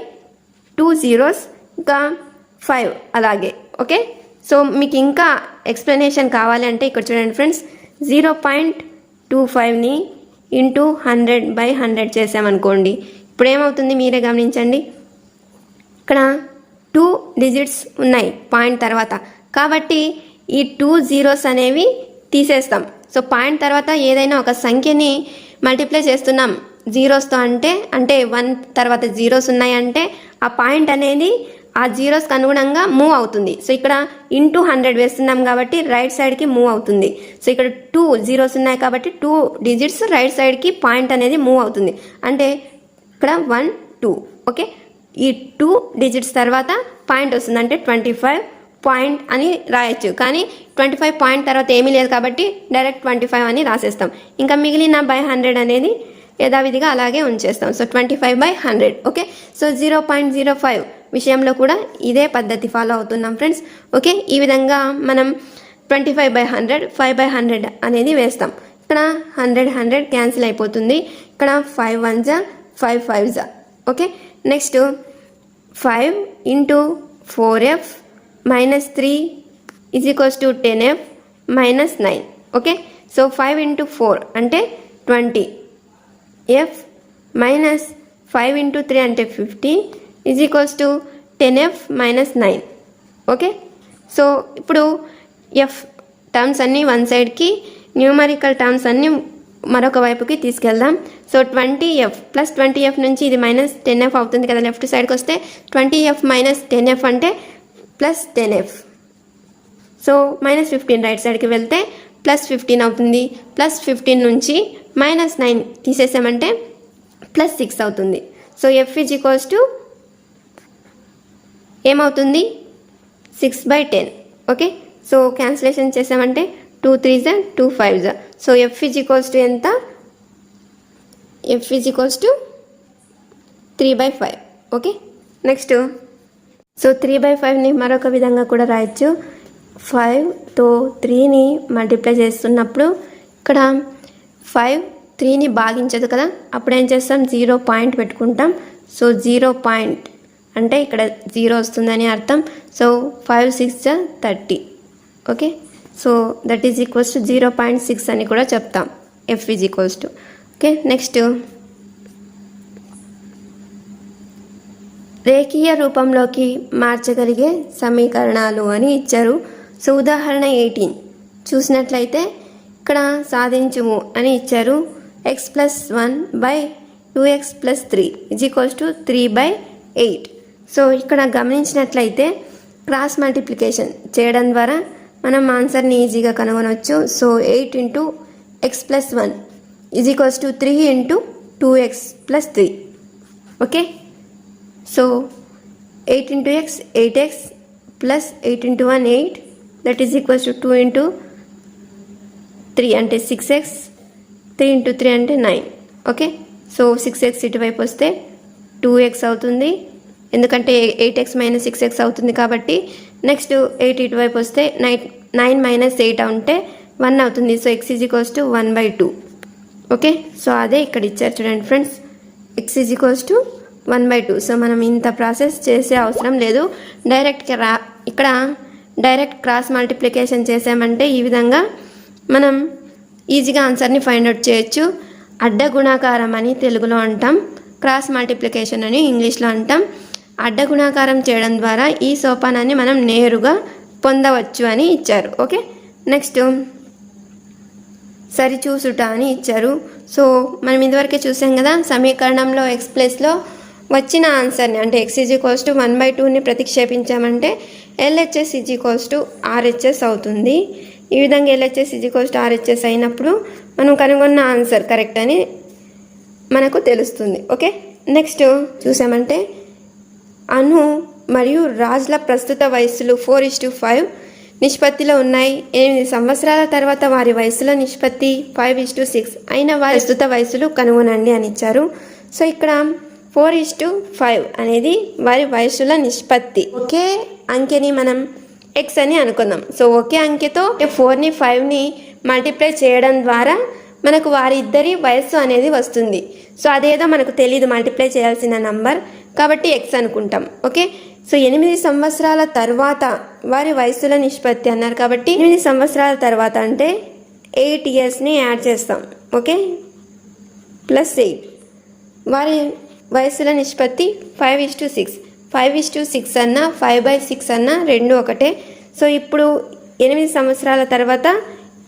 2 zeros ఇంకా 5 అలాగే. ఓకే, సో మీకు ఇంకా ఎక్స్ప్లెనేషన్ కావాలి అంటే ఇక్కడ చూడండి ఫ్రెండ్స్, 0.25ని ఇంటూ 100/100 చేసామనుకోండి. ఇప్పుడు ఏమవుతుంది మీరే గమనించండి. ఇక్కడ 2 digits ఉన్నాయి పాయింట్ తర్వాత కాబట్టి ఈ 2 zeros అనేవి తీసేస్తాం. సో పాయింట్ తర్వాత ఏదైనా ఒక సంఖ్యని మల్టిప్లై చేస్తున్నాం జీరోస్తో అంటే 1 తర్వాత జీరోస్ ఉన్నాయంటే ఆ పాయింట్ అనేది ఆ జీరోస్కి అనుగుణంగా మూవ్ అవుతుంది. సో ఇక్కడ ఇంటూ 100 వేస్తున్నాం కాబట్టి రైట్ సైడ్కి మూవ్ అవుతుంది. సో ఇక్కడ 2 zeros ఉన్నాయి కాబట్టి 2 digits రైట్ సైడ్కి పాయింట్ అనేది మూవ్ అవుతుంది. అంటే ఇక్కడ 1 2. ఓకే, ఈ 2 digits తర్వాత పాయింట్ వస్తుంది అంటే 25 పాయింట్ అని రాయొచ్చు. కానీ 25 పాయింట్ తర్వాత ఏమీ లేదు కాబట్టి డైరెక్ట్ 25 అని రాసేస్తాం. ఇంకా మిగిలిన /100 అనేది యథావిధిగా అలాగే ఉంచేస్తాం. సో 25/100. ఓకే, సో 0.05 విషయంలో కూడా ఇదే పద్ధతి ఫాలో అవుతున్నాం ఫ్రెండ్స్. ఓకే, ఈ విధంగా మనం 25/100 5/100 అనేది వేస్తాం. ఇక్కడ 100 క్యాన్సిల్ అయిపోతుంది. ఇక్కడ 5 1 జా 5 5 జా. Okay, next 5 into 4f minus 3 is equals to 10f minus 9. Okay, so 5 into 4 అంటే 20f మైనస్ 5 ఇంటూ 3 అంటే 15 is equals to 10f minus 9. Okay, so ఇప్పుడు ఎఫ్ టర్మ్స్ అన్నీ వన్ సైడ్కి, న్యూమరికల్ టర్మ్స్ అన్నీ మరొక వైపుకి తీసుకెళ్దాం. సో 20f ప్లస్ 20f నుంచి ఇది మైనస్ 10f అవుతుంది కదా. లెఫ్ట్ సైడ్కి వస్తే 20f మైనస్ 10f అంటే plus 10f. So minus 15 right సైడ్కి వెళ్తే ప్లస్ 15 అవుతుంది. ప్లస్ 15 నుంచి మైనస్ 9 తీసేసామంటే ప్లస్ 6 అవుతుంది. So F is equals to ఏమవుతుంది 6/10. ఓకే, సో క్యాన్సిలేషన్ చేసామంటే 2 3 జా 2 5 జా. So F is equals to ఎంత F is equals to 3/5. Okay, next so 3/5ని మరొక విధంగా కూడా రాయొచ్చు. 5తో 3ని మల్టిప్లై చేస్తున్నప్పుడు ఇక్కడ 5 3ని భాగించదు కదా, అప్పుడు ఏం చేస్తాం 0 పాయింట్ పెట్టుకుంటాం. సో 0 పాయింట్ అంటే ఇక్కడ 0 వస్తుందని అర్థం. సో 5 6 జా 30. Okay, so that is equals to 0.6 అని కూడా చెప్తాం. F is equals to. Okay, next రేఖీయ రూపంలోకి మార్చగలిగే సమీకరణాలు అని ఇచ్చారు. సో ఉదాహరణ 18 చూసినట్లయితే ఇక్కడ సాధించుము అని ఇచ్చారు. x + 1 / 2x + 3 = 3/8. సో ఇక్కడ గమనించినట్లయితే క్రాస్ మల్టిప్లికేషన్ చేయడం ద్వారా మనం ఆన్సర్ని ఈజీగా కనుగొనవచ్చు. So 8 into X plus 1 is equals to 3 into 2x plus 3. Okay, so 8 into X 8x plus 8 into 1 8, that is equals to 2 into 3 అంటే 6x, 3 ఇంటూ 3 అంటే 9. ఓకే, సో 6x ఇటువైపు వస్తే 2x అవుతుంది, ఎందుకంటే 8x మైనస్ 6x అవుతుంది కాబట్టి. Next 8 ఇటువైపు వస్తే 9 మైనస్ 8 ఉంటే 1 అవుతుంది. So x is equals to 1/2. Okay, so అదే ఇక్కడ ఇచ్చారు చూడండి friends, x is equals to 1/2. So మనం ఇంత ప్రాసెస్ చేసే అవసరం లేదు, ఇక్కడ డైరెక్ట్ క్రాస్ మల్టిప్లికేషన్ చేసామంటే ఈ విధంగా మనం ఈజీగా ఆన్సర్ని ఫైండ్ అవుట్ చేయొచ్చు. అడ్డ గుణాకారం అని తెలుగులో అంటాం, క్రాస్ మల్టిప్లికేషన్ అని ఇంగ్లీష్లో అంటాం. అడ్డ గుణాకారం చేయడం ద్వారా ఈ సోపానాన్ని మనం నేరుగా పొందవచ్చు అని ఇచ్చారు. ఓకే, నెక్స్ట్ సరిచూసుట అని ఇచ్చారు. సో మనం ఇదివరకే చూసాం కదా, సమీకరణంలో ఎక్స్ ప్లేస్లో వచ్చిన ఆన్సర్ని అంటే x ఈజ్ ఈక్వల్స్ టు 1/2ని ప్రతిక్షేపించామంటే LHS is equals to RHS అవుతుంది. ఈ విధంగా LHS is equals to RHS అయినప్పుడు మనం కనుగొన్న ఆన్సర్ కరెక్ట్ అని మనకు తెలుస్తుంది. ఓకే, నెక్స్ట్ చూసామంటే అను మరియు రాజ్ల ప్రస్తుత వయస్సులు 4:5 నిష్పత్తిలో ఉన్నాయి. 8 సంవత్సరాల తర్వాత వారి వయసుల నిష్పత్తి 5:6 అయిన వారి ప్రస్తుత వయసులు కనుగొనండి అని ఇచ్చారు. సో ఇక్కడ 4:5 అనేది వారి వయసుల నిష్పత్తి. ఒకే అంకెని మనం x అని అనుకుందాం. సో ఒకే అంకెతో 4ని 5ని మల్టిప్లై చేయడం ద్వారా మనకు వారిద్దరి వయస్సు అనేది వస్తుంది. సో అదేదో మనకు తెలియదు మల్టిప్లై చేయాల్సిన నంబర్, కాబట్టి x అనుకుంటాం. ఓకే, సో 8 సంవత్సరాల తర్వాత వారి వయసుల నిష్పత్తి అన్నారు కాబట్టి 8 సంవత్సరాల తర్వాత అంటే 8 ఇయర్స్ని యాడ్ చేస్తాం. ఓకే, ప్లస్ 8 వారి వయసుల నిష్పత్తి 5:6. 5:6 అన్నా 5/6 అన్నా రెండు ఒకటే. సో ఇప్పుడు 8 సంవత్సరాల తర్వాత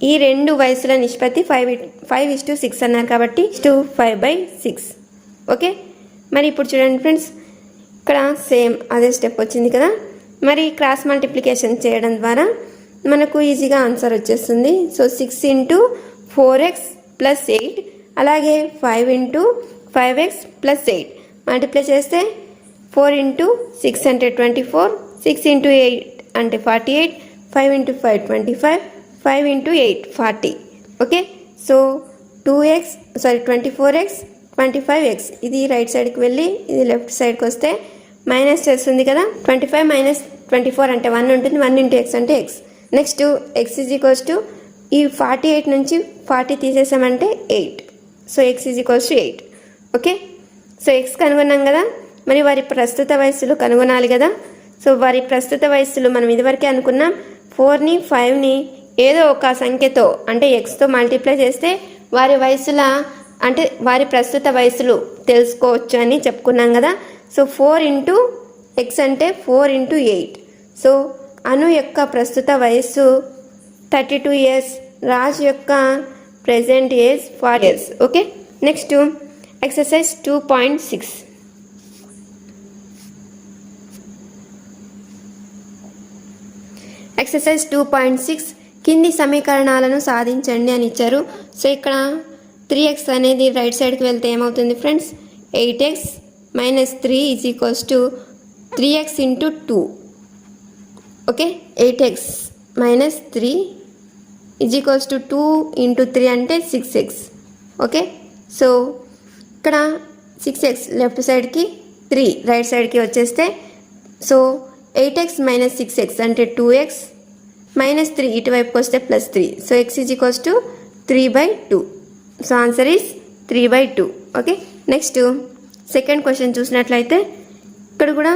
ఈ రెండు వయసుల నిష్పత్తి 5:6 అన్నారు కాబట్టి 5/6. ఓకే, మరి ఇప్పుడు చూడండి ఫ్రెండ్స్, ఇక్కడ సేమ్ అదే స్టెప్ వచ్చింది కదా. మరి క్రాస్ మల్టిప్లికేషన్ చేయడం ద్వారా మనకు ఈజీగా ఆన్సర్ వచ్చేస్తుంది. సో 6 ఇంటూ 4x ప్లస్ 8 అలాగే 5 ఇంటూ 5x ప్లస్ 8 మల్టిప్లై చేస్తే 4 ఇంటూ 6 అంటే 24, 6 ఇంటూ 8 అంటే 48, 5 into 5 25, 5 into 8 40. Okay, so 24x 25x ఇది రైట్ సైడ్కి వెళ్ళి ఇది లెఫ్ట్ సైడ్కి వస్తే మైనస్ చేస్తుంది కదా. 25 మైనస్ 24 అంటే 1 ఉంటుంది, 1 ఇంటూ x అంటే x. Next x is equals to ఈ 48 నుంచి 40 తీసేసామంటే 8. So x is equals to 8. Okay, so x కనుగొన్నాం కదా, మరి వారి ప్రస్తుత వయస్సులు కనుగొనాలి కదా. సో వారి ప్రస్తుత వయస్సులు మనం ఇదివరకే అనుకున్నాం, 4ని 5ని ఏదో ఒక సంఖ్యతో అంటే xతో మల్టిప్లై చేస్తే వారి వయసుల అంటే వారి ప్రస్తుత వయసులు తెలుసుకోవచ్చు అని చెప్పుకున్నాం కదా. సో 4 ఇంటూ x అంటే 4 ఇంటూ 8. సో అను యొక్క ప్రస్తుత వయస్సు 32 ఇయర్స్, రాజ్ యొక్క present age 4 years. Okay, next exercise 2.6. Exercise 2.6 కింది సమీకరణాలను సాధించండి అని ఇచ్చారు. సో ఇక్కడ 3x అనేది రైట్ సైడ్కి వెళ్తే ఏమవుతుంది friends, 8x minus 3 is equals to 3x into 2. Okay, 8x minus 3 is equals to 2 into 3 అంటే 6x. ఓకే, సో ఇక్కడ 6x లెఫ్ట్ సైడ్కి 3 రైట్ సైడ్కి వచ్చేస్తే సో 8x మైనస్ 6x అంటే 2x మైనస్ 3 ఇటువైపుకి వస్తే plus 3. So x is equals to 3/2. So answer is 3/2. Okay, next second question చూసినట్లయితే ఇక్కడ కూడా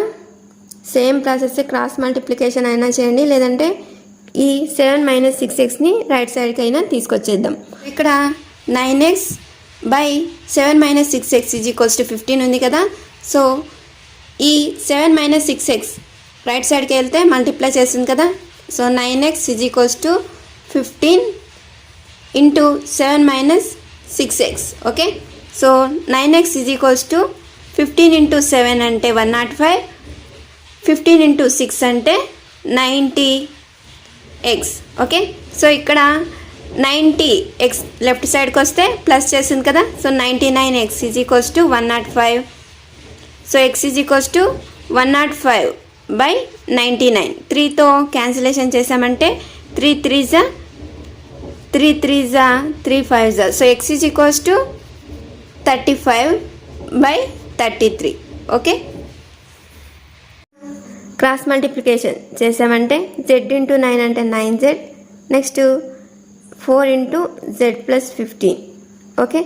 సేమ్ ప్రాసెస్, క్రాస్ మల్టిప్లికేషన్ అయినా చేయండి, లేదంటే ఈ 7 మైనస్ 6xని రైట్ సైడ్కి అయినా తీసుకొచ్చేద్దాం. ఇక్కడ 9x by 7 minus 6x is equals to 15 ఉంది కదా. సో ఈ 7 మైనస్ 6x రైట్ సైడ్కి వెళ్తే మల్టిప్లై చేస్తుంది కదా. So 9x is equals to 15 into 7 minus 6x. Okay, so 9x is equals to 15 into 7 అంటే 105, 15 ఇంటూ 6 అంటే 90x. ఓకే, సో ఇక్కడ 90x లెఫ్ట్ సైడ్కి వస్తే ప్లస్ చేసింది కదా, so 99x is equals to 105. So x is equals to 105/99. 3తో cancellation చేసామంటే 3 3s 3 3s 3 5s. So x is equals to 35/33. Okay, cross multiplication చేసామంటే z ఇంటూ 9 అంటే 9z, next 4 into z plus 15. Okay,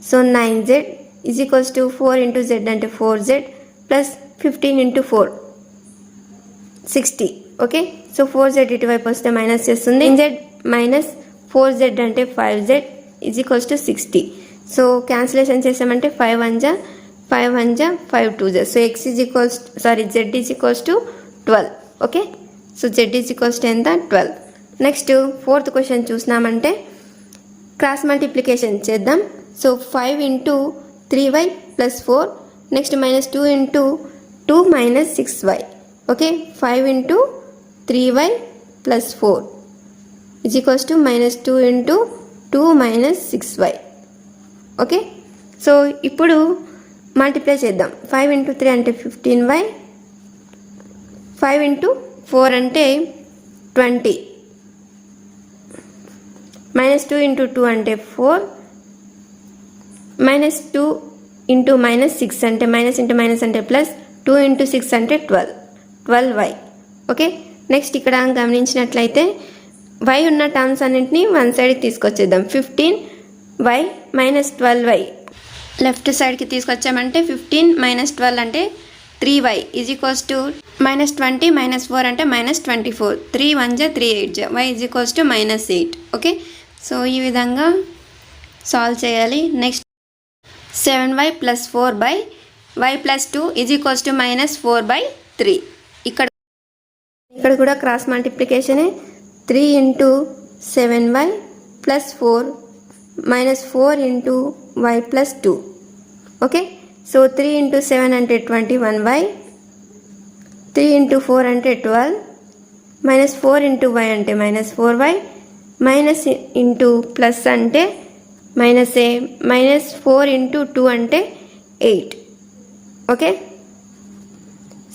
so 9z is equals to 4 into z అంటే 4z plus 15 into 4 60. Okay, so 4z ఇటువైపు వస్తే minus చేస్తుంది, z minus 4z అంటే 5z is equals to 60. So cancellation చేసామంటే 5 1 5 1 5 2. So x is equals z is equals to 12. Okay, so z is equals to ఎంత 12. Next 4th question చూసినామంటే cross multiplication చేద్దాం. So 5 into 3y plus 4, next minus 2 into 2 minus 6y. Okay, 5 into 3y plus 4 is equals to minus 2 into 2 minus 6y. Okay, so ఇప్పుడు multiply చేద్దాం. 5 into 3 అంటే 15y, 5 into 4 అంటే 20, minus 2 into 2 అంటే 4, minus 2 into minus 6 అంటే minus into minus అంటే plus, 2 into 6 అంటే 12y. Okay, next ఇక్కడ గమనించినట్లయితే y ఉన్న టర్మ్స్ అన్నింటినీ వన్ సైడ్కి తీసుకొచ్చేద్దాం. 15y మైనస్ 12y లెఫ్ట్ సైడ్కి తీసుకొచ్చామంటే 15 మైనస్ 12 అంటే 3y is equals to minus 20 minus 4 అంటే minus 24. 3 1 3 8 y is equals to minus 8. Okay, so ఈ విధంగా సాల్వ్ చేయాలి. Next 7y plus 4/y plus 2 is equals to minus 4/3. ఇక్కడ కూడా క్రాస్ మల్టిప్లికేషనే. 3 into 7y plus 4 minus 4 into y plus 2. Okay, so 3 into 7 అంటే 21y, 3 into 4 అంటే 12, minus 4 into y అంటే minus 4y, minus into plus అంటే minus ఏ, minus 4 into 2 అంటే 8. Okay,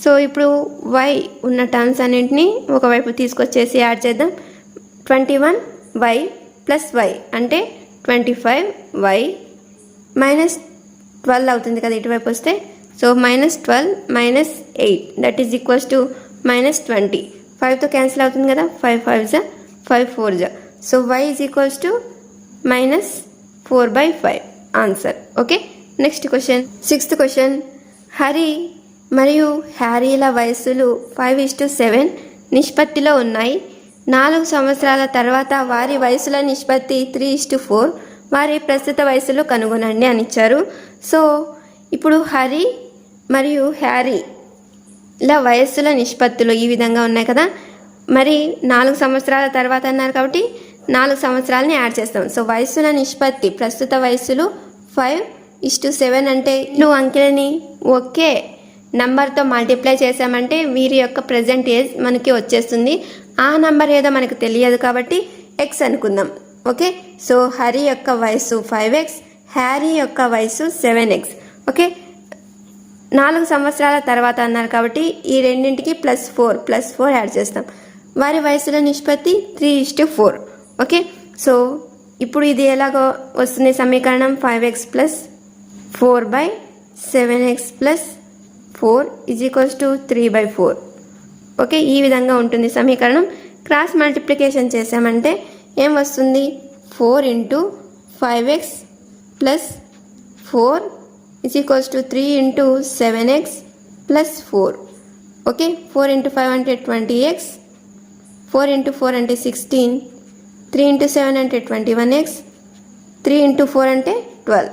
so ఇప్పుడు y ఉన్న టర్మ్స్ అన్నింటినీ ఒకవైపు తీసుకొచ్చేసి యాడ్ చేద్దాం. 21y ప్లస్ y అంటే 25y మైనస్ 12 అవుతుంది కదా ఇటువైపు వస్తే, so minus 12 minus 8 that is equals to minus 20. 5తో క్యాన్సిల్ అవుతుంది కదా, 5 5 5 4. So y is equals to minus 4/5 answer. Okay, next question 6th question. Hari మరియు హ్యారీల వయస్సులు 5:7 నిష్పత్తిలో ఉన్నాయి. 4 సంవత్సరాల తర్వాత వారి వయసుల నిష్పత్తి 3:4. వారి ప్రస్తుత వయసులు కనుగొనండి అని ఇచ్చారు. సో ఇప్పుడు హరి మరియు హ్యారీల వయస్సుల నిష్పత్తులు ఈ విధంగా ఉన్నాయి కదా. మరి 4 సంవత్సరాల తర్వాత అన్నారు కాబట్టి 4 సంవత్సరాలని యాడ్ చేస్తాం. సో వయసుల నిష్పత్తి ప్రస్తుత వయసులు 5:7 అంటే అంకెలని ఒకే నంబర్తో మల్టిప్లై చేసామంటే వీరి యొక్క ప్రజెంట్ ఏజ్ మనకి వచ్చేస్తుంది. ఆ నంబర్ ఏదో మనకు తెలియదు కాబట్టి x అనుకుందాం. ఓకే, సో హరి యొక్క వయసు 5x, హ్యారీ యొక్క వయసు 7x. ఓకే, 4 సంవత్సరాల తర్వాత అన్నారు కాబట్టి ఈ రెండింటికి +4 యాడ్ చేస్తాం. వారి వయసుల నిష్పత్తి 3:4. ఓకే, సో ఇప్పుడు ఇది ఎలాగో వస్తుంది సమీకరణం 5x plus 4/7x plus 4 is equals to 3/4. Okay, ఈ విధంగా ఉంటుంది సమీకరణం. క్రాస్ మల్టిప్లికేషన్ చేసామంటే ఏం వస్తుంది, 4 into 5x plus 4 is equals to 3 into 7x plus 4. Okay, 4 into 5 అంటే 20x, 4 ఇంటూ 4 అంటే 16, 3 ఇంటూ 7 అంటే 21x, 3 ఇంటూ 4 అంటే 12.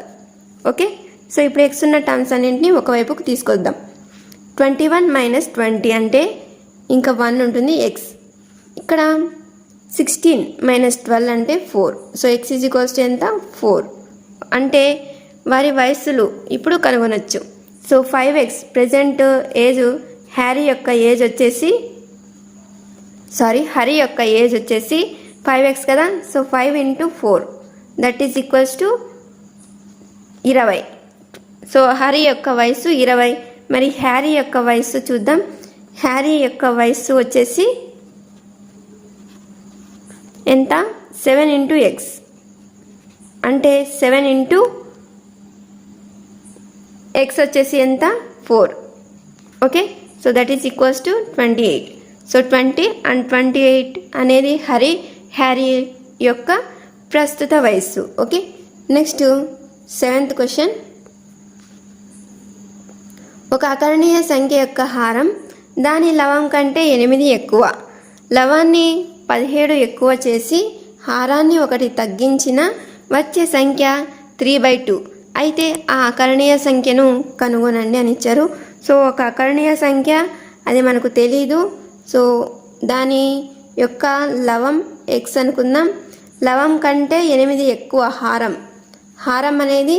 ఓకే, సో ఇప్పుడు x ఉన్న టర్మ్స్ అన్నింటినీ ఒకవైపుకు తీసుకొద్దాం. 21 మైనస్ 20 అంటే ఇంకా 1 ఉంటుంది x. ఇక్కడ 16 మైనస్ 12 అంటే 4. So x is equals to ఎంత 4 అంటే వారి వయస్సులు ఇప్పుడు కనుగొనొచ్చు. So 5x present age Hari యొక్క ఏజ్ వచ్చేసి 5x కదా. So 5 into 4 that is equals to 20. So Hari యొక్క వయసు 20. మరి హ్యారీ యొక్క వయసు చూద్దాం. హ్యారీ యొక్క వయసు వచ్చేసి ఎంత? 7 into x అంటే 7 into x వచ్చేసి ఎంత? 4. Okay. So that is equals to 28. So 20 and 28 అనేది హ్యారీ యొక్క ప్రస్తుత వయస్సు. ఓకే. Next 7th question. ఒక అకరణీయ సంఖ్య యొక్క హారం దాని లవం కంటే 8 ఎక్కువ, లవాన్ని 17 ఎక్కువ చేసి హారాన్ని 1 తగ్గించిన వచ్చే సంఖ్య 3/2 అయితే ఆ అకరణీయ సంఖ్యను కనుగొనండి అని ఇచ్చారు. సో ఒక అకరణీయ సంఖ్య అది మనకు తెలీదు. సో దాని యొక్క లవం x అనుకుందాం. లవం కంటే 8 ఎక్కువ హారం అనేది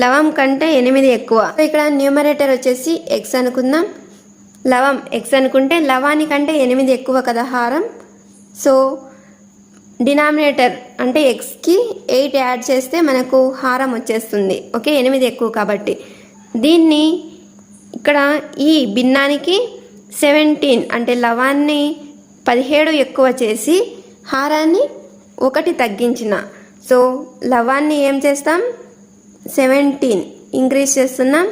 లవం కంటే 8 ఎక్కువ. ఇక్కడ న్యూమరేటర్ వచ్చేసి x అనుకుందాం. లవం x అనుకుంటే లవానికంటే 8 ఎక్కువ కదా హారం. సో డినామినేటర్ అంటే xకి 8 యాడ్ చేస్తే మనకు హారం వచ్చేస్తుంది. ఓకే. 8 ఎక్కువ కాబట్టి దీన్ని ఇక్కడ ఈ భిన్నానికి 17 అంటే లవాన్ని 17 ఎక్కువ చేసి హారాన్ని 1 తగ్గించిన. సో లవాన్ని ఏం చేస్తాం? 17 ఇంక్రీజ్ చేస్తున్నాం,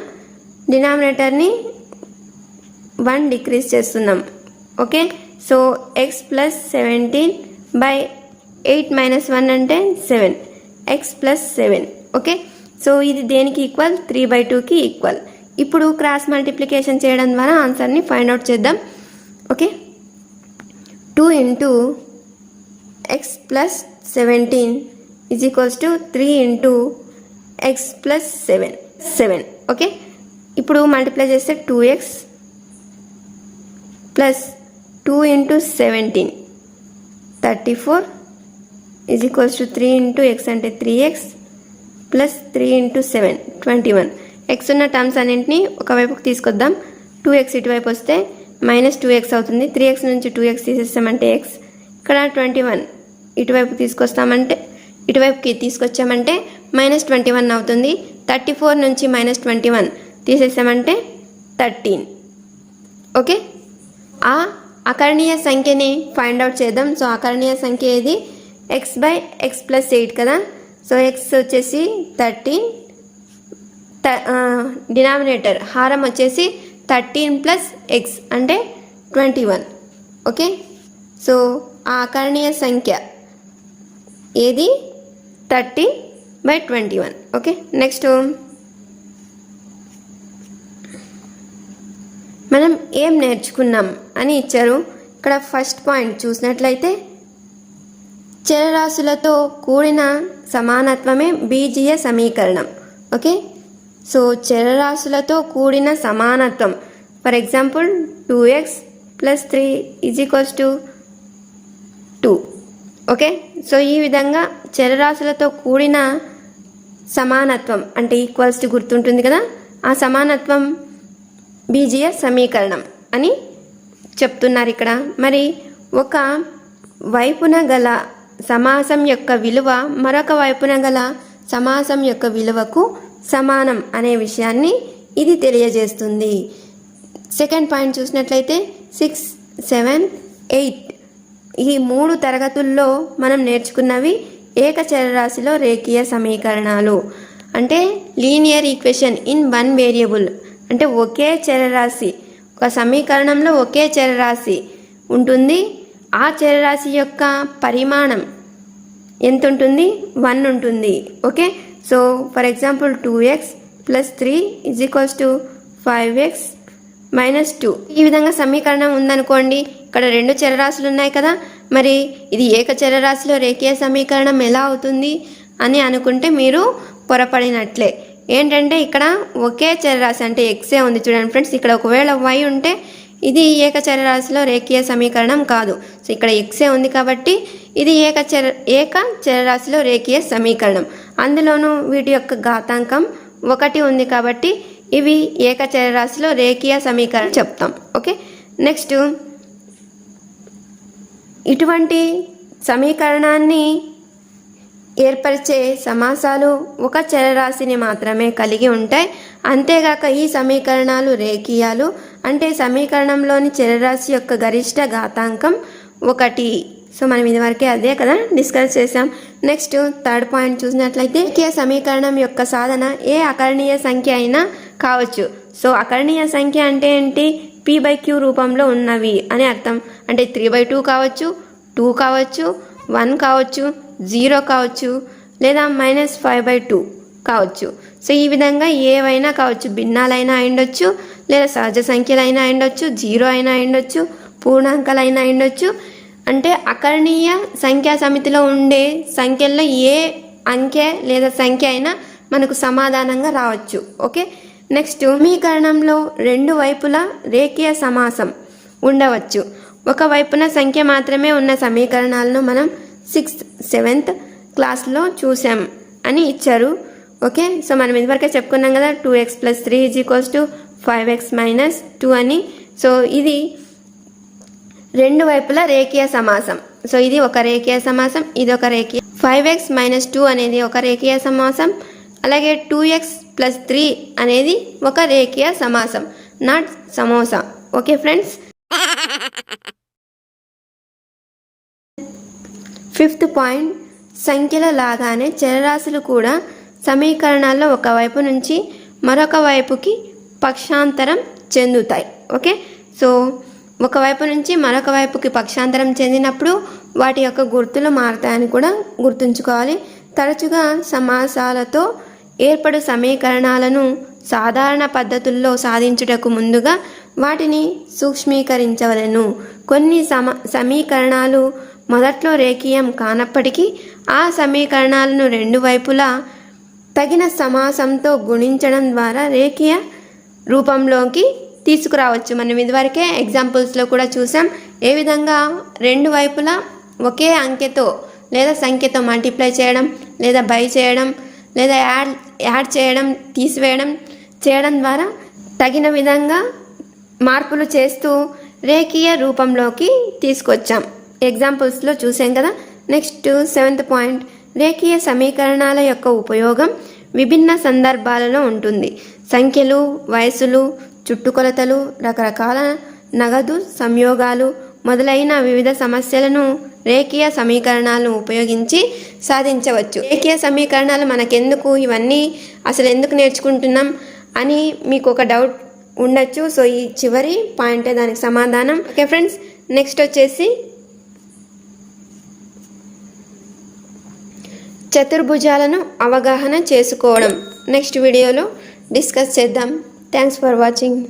డినామినేటర్ని 1 డిక్రీజ్ చేస్తున్నాం. ఓకే. సో x + 17/8 - 1 అంటే 7. x + 7. ఓకే. సో ఇది దేనికి ఈక్వల్? 3/2కి ఈక్వల్. ఇప్పుడు క్రాస్ మల్టిప్లికేషన్ చేయడం ద్వారా ఆన్సర్ని ఫైండ్ అవుట్ చేద్దాం. Okay. 2 into x + 17 is equals to 3 into x + 7. Okay. ఇప్పుడు మల్టిప్లై చేస్తే 2x + 2 into 17 34 is equals to 3 into x అంటే 3x + 3 into 7 21. x ఉన్న టర్మ్స్ అన్నింటినీ ఒకవైపుకి తీసుకొద్దాం. 2x ఇటువైపు వస్తే -2x అవుతుంది. 3x నుంచి 2x తీసేస్తామంటే x. ఇక్కడ 21 ఇటువైపుకి తీసుకొచ్చామంటే -21 అవుతుంది. 34 నుంచి -21 తీసేసామంటే 13. ఓకే. ఆ అకరణీయ సంఖ్యని ఫైండ్ అవుట్ చేద్దాం. సో అకరణీయ సంఖ్య ఇది x/x + 8 కదా. సో x వచ్చేసి 13, డినామినేటర్ హారం వచ్చేసి 13 + x అంటే 21. ఓకే. సో ఆ అకరణీయ సంఖ్య ఏది? 13/21. ఓకే. నెక్స్ట్ మనం ఏం నేర్చుకున్నాం అని ఇచ్చారు. ఇక్కడ ఫస్ట్ పాయింట్ చూసినట్లయితే చరరాశులతో కూడిన సమానత్వమే బీజీయ సమీకరణం. ఓకే. సో చరరాశులతో కూడిన సమానత్వం, for example 2x + 3 = 2. Okay. So ఈ విధంగా చరరాశులతో కూడిన సమానత్వం అంటే ఈక్వల్స్ గుర్తుంటుంది కదా, ఆ సమానత్వం బీజీయ సమీకరణం అని చెప్తున్నారు ఇక్కడ. మరి ఒక వైపున గల సమాసం యొక్క విలువ మరొక వైపున గల సమాసం యొక్క విలువకు సమానం అనే విషయాన్ని ఇది తెలియజేస్తుంది. సెకండ్ పాయింట్ చూసినట్లయితే 6, 7, 8 ఈ 3 తరగతుల్లో మనం నేర్చుకున్నవి ఏకచరరాశిలో రేఖీయ సమీకరణాలు. అంటే లీనియర్ ఈక్వేషన్ ఇన్ 1 వేరియబుల్ అంటే ఒకే చరరాశి, ఒక సమీకరణంలో ఒకే చరరాశి ఉంటుంది. ఆ చరరాశి యొక్క పరిమాణం ఎంత ఉంటుంది? 1 ఉంటుంది. Okay. So for example 2x + 3 = 5x - 2 ఈ విధంగా సమీకరణం ఉందనుకోండి. ఇక్కడ 2 చరరాశులు ఉన్నాయి కదా, మరి ఇది ఏకచరరాశిలో రేఖీయ సమీకరణం ఎలా అవుతుంది అని అనుకుంటే మీరు పొరపడినట్లే. ఏంటంటే ఇక్కడ ఒకే చరరాశి అంటే ఎక్సే ఉంది చూడండి ఫ్రెండ్స్. ఇక్కడ ఒకవేళ y ఉంటే ఇది ఏకచరరాశిలో రేఖీయ సమీకరణం కాదు. సో ఇక్కడ ఎక్సే ఉంది కాబట్టి ఇది ఏకచరరాశిలో రేఖీయ సమీకరణం. అందులోనూ వీటి యొక్క ఘాతాంకం 1 ఉంది కాబట్టి ఇవి ఏకచరరాశిలో రేఖీయ సమీకరణం చెప్తాం. ఓకే. నెక్స్ట్ ఇటువంటి సమీకరణాన్ని ఏర్పరిచే సమాసాలు ఒక చరరాశిని మాత్రమే కలిగి ఉంటాయి. అంతేగాక ఈ సమీకరణాలు రేఖీయాలు, అంటే సమీకరణంలోని చరరాశి యొక్క గరిష్ట ఘాతాంకం 1. సో మనం ఇదివరకే అదే కదా డిస్కస్ చేసాం. నెక్స్ట్ థర్డ్ పాయింట్ చూసినట్లయితే రేఖీయ సమీకరణం యొక్క సాధన ఏ అకర్ణీయ సంఖ్య అయినా కావచ్చు. సో అకర్ణీయ సంఖ్య అంటే ఏంటి? p/q రూపంలో ఉన్నవి అని అర్థం. అంటే 3/2 కావచ్చు, 2 కావచ్చు, 1 కావచ్చు, 0 కావచ్చు, లేదా -5/2 కావచ్చు. సో ఈ విధంగా ఏవైనా కావచ్చు. భిన్నాలైనా అయిండొచ్చు, లేదా సహజ సంఖ్యలైనా అయిండొచ్చు, 0 అయినా అయిండొచ్చు, పూర్ణాంకాలైనా అయిండొచ్చు. అంటే అకర్ణీయ సంఖ్యా సమితిలో ఉండే సంఖ్యల్లో ఏ అంకె లేదా సంఖ్య అయినా మనకు సమాధానంగా రావచ్చు. ఓకే, నెక్స్ట్ సమీకరణంలో రెండు వైపులా రేఖీయ సమాసం ఉండవచ్చు. ఒక వైపున సంఖ్య మాత్రమే ఉన్న సమీకరణాలను మనం 6th 7th క్లాస్లో చూసాం అని ఇచ్చారు. ఓకే, సో మనం ఇదివరకే చెప్పుకున్నాం కదా 2x + 3 = 5x - 2 అని. సో ఇది రెండు వైపులా రేఖీయ సమాసం. సో ఇది ఒక రేఖీయ సమాసం, ఇది ఒక రేఖీయ. 5x - 2 అనేది ఒక రేఖీయ సమాసం, అలాగే 2x + 3 అనేది ఒక రేఖీయ సమాసం, not samosa. Okay friends, 5th point, సంఖ్యల లాగానే చరరాశులు కూడా సమీకరణాల్లో ఒకవైపు నుంచి మరొక వైపుకి పక్షాంతరం చెందుతాయి. ఓకే, సో ఒకవైపు నుంచి మరొక వైపుకి పక్షాంతరం చెందినప్పుడు వాటి యొక్క గుర్తులు మారుతాయని కూడా గుర్తుంచుకోవాలి. తరచుగా సమాసాలతో ఏర్పడు సమీకరణాలను సాధారణ పద్ధతుల్లో సాధించుటకు ముందుగా వాటిని సూక్ష్మీకరించవలెను. కొన్ని సమీకరణాలు మొదట్లో రేఖీయం కానప్పటికీ ఆ సమీకరణాలను రెండు వైపులా తగిన సమాసంతో గుణించడం ద్వారా రేఖీయ రూపంలోకి తీసుకురావచ్చు. మనం ఇదివరకే ఎగ్జాంపుల్స్లో కూడా చూసాం. ఏ విధంగా రెండు వైపులా ఒకే అంకెతో లేదా సంఖ్యతో మల్టిప్లై చేయడం, లేదా బై చేయడం, లేదా యాడ్ చేయడం, తీసివేయడం చేయడం ద్వారా తగిన విధంగా మార్పులు చేస్తూ రేఖీయ రూపంలోకి తీసుకొచ్చాం. ఎగ్జాంపుల్స్లో చూసాం కదా. నెక్స్ట్ 7th పాయింట్, రేఖీయ సమీకరణాల యొక్క ఉపయోగం విభిన్న సందర్భాలలో ఉంటుంది. సంఖ్యలు, వయస్సులు, చుట్టుకొలతలు, రకరకాల నగదు సంయోగాలు మొదలైన వివిధ సమస్యలను రేఖీయ సమీకరణాలను ఉపయోగించి సాధించవచ్చు. రేఖీయ సమీకరణాలు మనకెందుకు, ఇవన్నీ అసలు ఎందుకు నేర్చుకుంటున్నాం అని మీకు ఒక డౌట్ ఉండొచ్చు. సో ఈ చివరి పాయింటే దానికి సమాధానం. ఓకే ఫ్రెండ్స్, నెక్స్ట్ వచ్చేసి చతుర్భుజాలను అవగాహన చేసుకోవడం నెక్స్ట్ వీడియోలో డిస్కస్ చేద్దాం. Thanks for watching.